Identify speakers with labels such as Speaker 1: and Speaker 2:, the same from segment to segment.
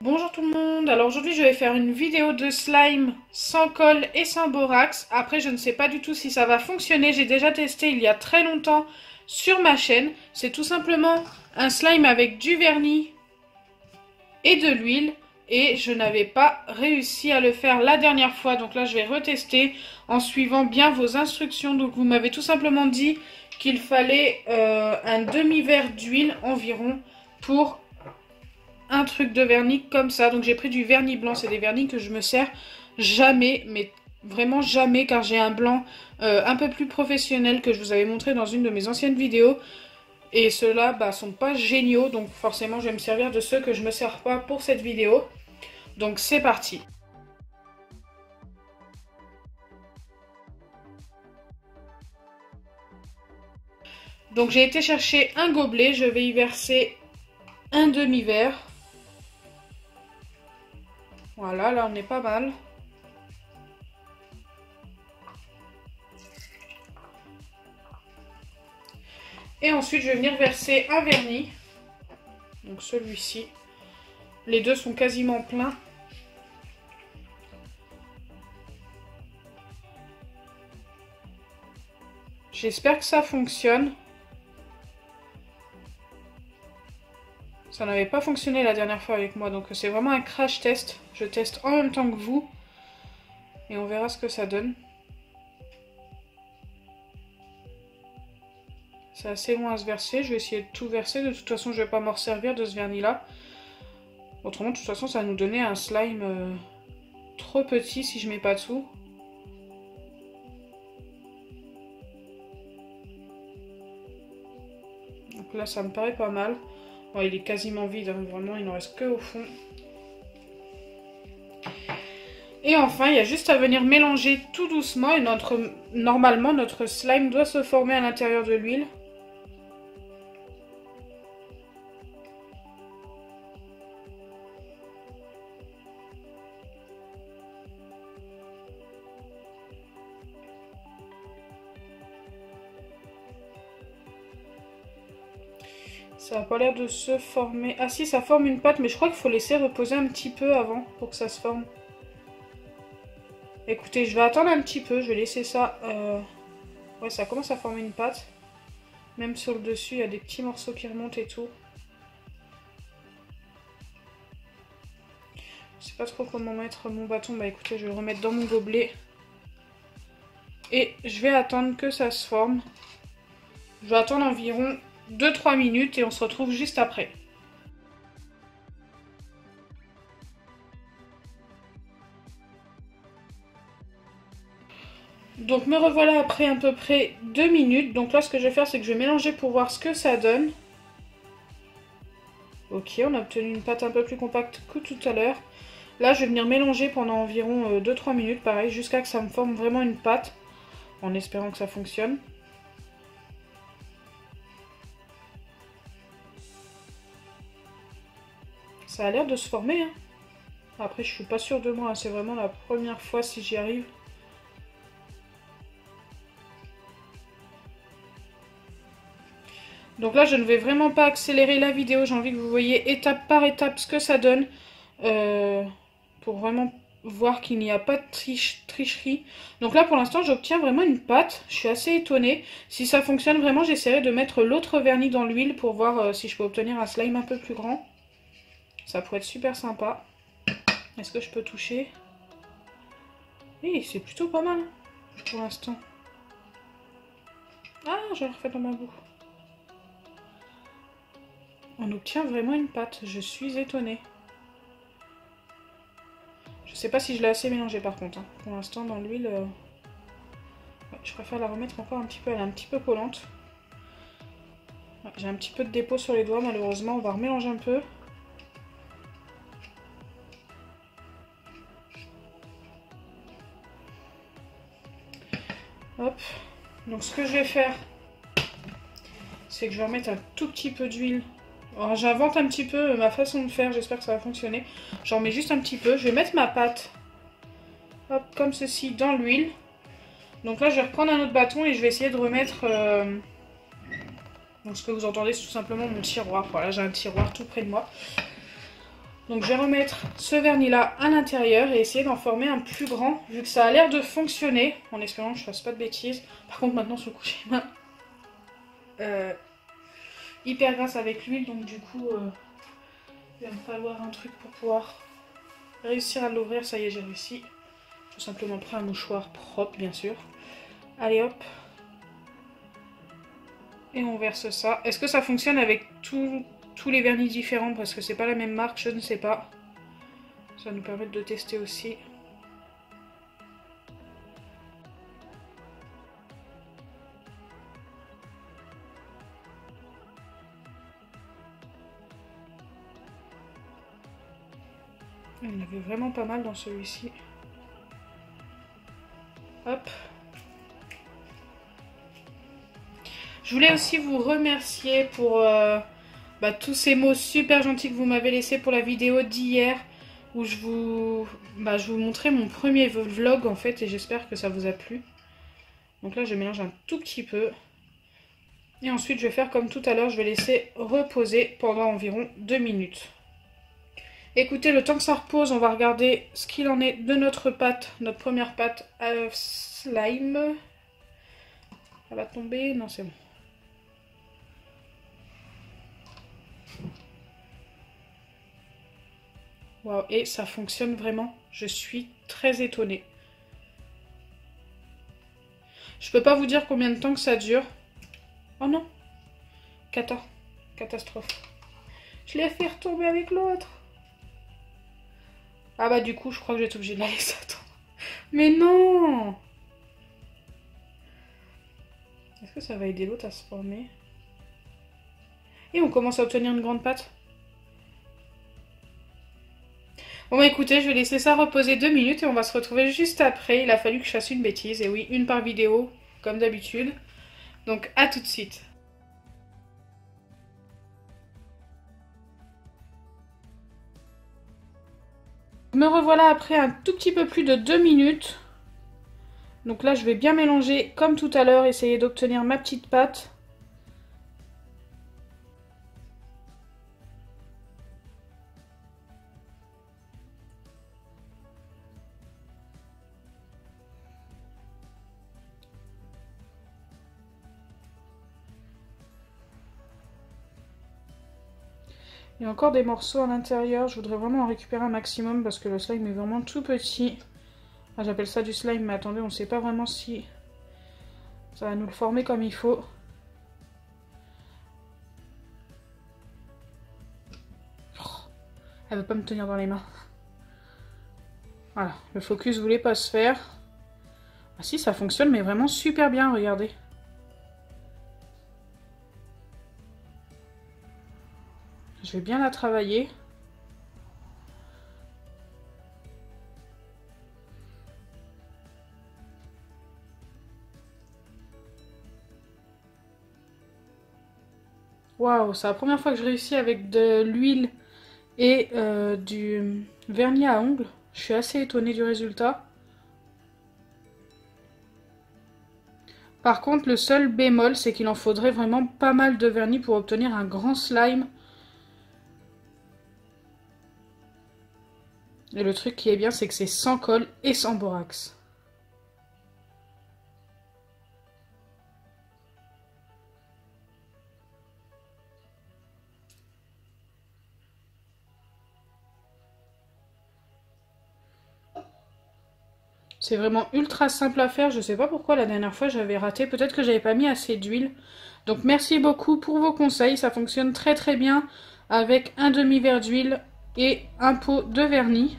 Speaker 1: Bonjour tout le monde, alors aujourd'hui je vais faire une vidéo de slime sans colle et sans borax. Après je ne sais pas du tout si ça va fonctionner, j'ai déjà testé il y a très longtemps sur ma chaîne. C'est tout simplement un slime avec du vernis et de l'huile et je n'avais pas réussi à le faire la dernière fois. Donc là je vais retester en suivant bien vos instructions. Donc vous m'avez tout simplement dit qu'il fallait un demi-verre d'huile environ pour un truc de vernis comme ça. Donc j'ai pris du vernis blanc, c'est des vernis que je me sers jamais, mais vraiment jamais, car j'ai un blanc un peu plus professionnel que je vous avais montré dans une de mes anciennes vidéos. Et ceux-là sont pas géniaux, donc forcément je vais me servir de ceux que je me sers pas pour cette vidéo. Donc c'est parti. Donc j'ai été chercher un gobelet, je vais y verser un demi-verre. Voilà, là on est pas mal. Et ensuite je vais venir verser un vernis. Donc celui-ci. Les deux sont quasiment pleins. J'espère que ça fonctionne. Ça n'avait pas fonctionné la dernière fois avec moi, donc c'est vraiment un crash test. Je teste en même temps que vous. Et on verra ce que ça donne. C'est assez loin à se verser. Je vais essayer de tout verser. De toute façon, je ne vais pas m'en servir de ce vernis-là. Autrement, de toute façon, ça va nous donner un slime trop petit si je mets pas tout. Donc là, ça me paraît pas mal. Bon, il est quasiment vide, hein. Vraiment, il n'en reste que au fond. Et enfin, il y a juste à venir mélanger tout doucement. Et normalement, notre slime doit se former à l'intérieur de l'huile. Ça n'a pas l'air de se former. Ah si, ça forme une pâte, mais je crois qu'il faut laisser reposer un petit peu avant pour que ça se forme. Écoutez, je vais attendre un petit peu, je vais laisser ça. Ouais, ça commence à former une pâte. Même sur le dessus, il y a des petits morceaux qui remontent et tout. Je sais pas trop comment mettre mon bâton. Bah écoutez, je vais le remettre dans mon gobelet. Et je vais attendre que ça se forme. Je vais attendre environ 2-3 minutes et on se retrouve juste après. Donc me revoilà après à peu près 2 minutes. Donc là ce que je vais faire c'est que je vais mélanger pour voir ce que ça donne. Ok, on a obtenu une pâte un peu plus compacte que tout à l'heure. Là je vais venir mélanger pendant environ 2-3 minutes pareil jusqu'à ce que ça me forme vraiment une pâte. En espérant que ça fonctionne. Ça a l'air de se former, hein. Après, je suis pas sûre de moi, hein. C'est vraiment la première fois si j'y arrive. Donc là, je ne vais vraiment pas accélérer la vidéo. J'ai envie que vous voyez étape par étape ce que ça donne. Pour vraiment voir qu'il n'y a pas de tricherie. Donc là, pour l'instant, j'obtiens vraiment une pâte. Je suis assez étonnée. Si ça fonctionne vraiment, j'essaierai de mettre l'autre vernis dans l'huile pour voir si je peux obtenir un slime un peu plus grand. Ça pourrait être super sympa. Est-ce que je peux toucher? Oui, c'est plutôt pas mal pour l'instant. Ah, je le refais dans ma boue. On obtient vraiment une pâte. Je suis étonnée. Je sais pas si je l'ai assez mélangé par contre. Hein. Pour l'instant, dans l'huile, ouais, je préfère la remettre encore un petit peu. Elle est un petit peu collante. Ouais, j'ai un petit peu de dépôt sur les doigts, malheureusement. On va remélanger un peu. Hop. Donc ce que je vais faire, c'est que je vais remettre un tout petit peu d'huile. Alors j'invente un petit peu ma façon de faire, j'espère que ça va fonctionner. J'en mets juste un petit peu. Je vais mettre ma pâte, hop, comme ceci, dans l'huile. Donc là je vais reprendre un autre bâton et je vais essayer de remettre... Donc ce que vous entendez c'est tout simplement mon tiroir. Voilà, j'ai un tiroir tout près de moi. Donc je vais remettre ce vernis là à l'intérieur et essayer d'en former un plus grand vu que ça a l'air de fonctionner, en espérant que je fasse pas de bêtises. Par contre maintenant sur le coup j'ai les mains hyper grasse avec l'huile, donc du coup il va me falloir un truc pour pouvoir réussir à l'ouvrir. Ça y est, j'ai réussi. Tout simplement prendre un mouchoir propre bien sûr. Allez hop. Et on verse ça. Est-ce que ça fonctionne avec tous les vernis différents? Parce que c'est pas la même marque, je ne sais pas. Ça va nous permettre de tester aussi. Il y en avait vraiment pas mal dans celui-ci. Hop. Je voulais aussi vous remercier pour tous ces mots super gentils que vous m'avez laissés pour la vidéo d'hier où je vous montrais mon premier vlog en fait, et j'espère que ça vous a plu. Donc là je mélange un tout petit peu et ensuite je vais faire comme tout à l'heure, je vais laisser reposer pendant environ 2 minutes. Écoutez, le temps que ça repose, on va regarder ce qu'il en est de notre pâte, notre première pâte à slime. Elle va tomber, non c'est bon. Wow, et ça fonctionne vraiment. Je suis très étonnée. Je peux pas vous dire combien de temps que ça dure. Oh non. Catastrophe. Je l'ai fait retomber avec l'autre. Ah bah du coup, je crois que je vais être obligée de la laisser attendre. Mais non! Est-ce que ça va aider l'autre à se former? Et on commence à obtenir une grande pâte. Bon bah écoutez, je vais laisser ça reposer 2 minutes et on va se retrouver juste après. Il a fallu que je fasse une bêtise, et oui, une par vidéo, comme d'habitude. Donc à tout de suite. Me revoilà après un tout petit peu plus de 2 minutes. Donc là, je vais bien mélanger comme tout à l'heure, essayer d'obtenir ma petite pâte. Il y a encore des morceaux à l'intérieur, je voudrais vraiment en récupérer un maximum parce que le slime est vraiment tout petit. Ah, j'appelle ça du slime, mais attendez, on ne sait pas vraiment si ça va nous le former comme il faut. Oh, elle veut pas me tenir dans les mains. Voilà, le focus voulait pas se faire. Ah si, ça fonctionne, mais vraiment super bien, regardez. Je vais bien la travailler. Waouh, c'est la première fois que je réussis avec de l'huile et du vernis à ongles. Je suis assez étonnée du résultat. Par contre, le seul bémol, c'est qu'il en faudrait vraiment pas mal de vernis pour obtenir un grand slime. Et le truc qui est bien, c'est que c'est sans colle et sans borax. C'est vraiment ultra simple à faire. Je sais pas pourquoi la dernière fois j'avais raté. Peut-être que j'avais pas mis assez d'huile. Donc merci beaucoup pour vos conseils. Ça fonctionne très très bien avec un demi-verre d'huile et un pot de vernis.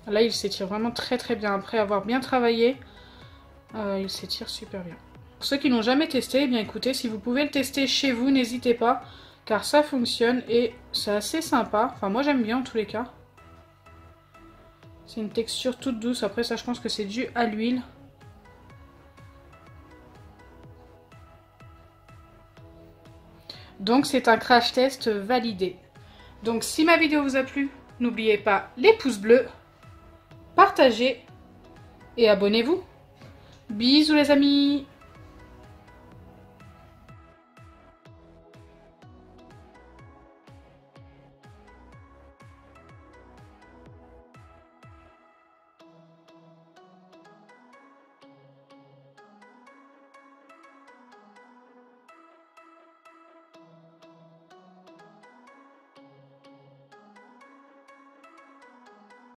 Speaker 1: Là, il s'étire vraiment très très bien. Après avoir bien travaillé, il s'étire super bien. Pour ceux qui n'ont jamais testé, eh bien écoutez, si vous pouvez le tester chez vous, n'hésitez pas, car ça fonctionne et c'est assez sympa. Enfin, moi j'aime bien en tous les cas. C'est une texture toute douce. Après ça, je pense que c'est dû à l'huile. Donc c'est un crash test validé. Donc si ma vidéo vous a plu, N'oubliez pas les pouces bleus, partagez et abonnez-vous. Bisous les amis!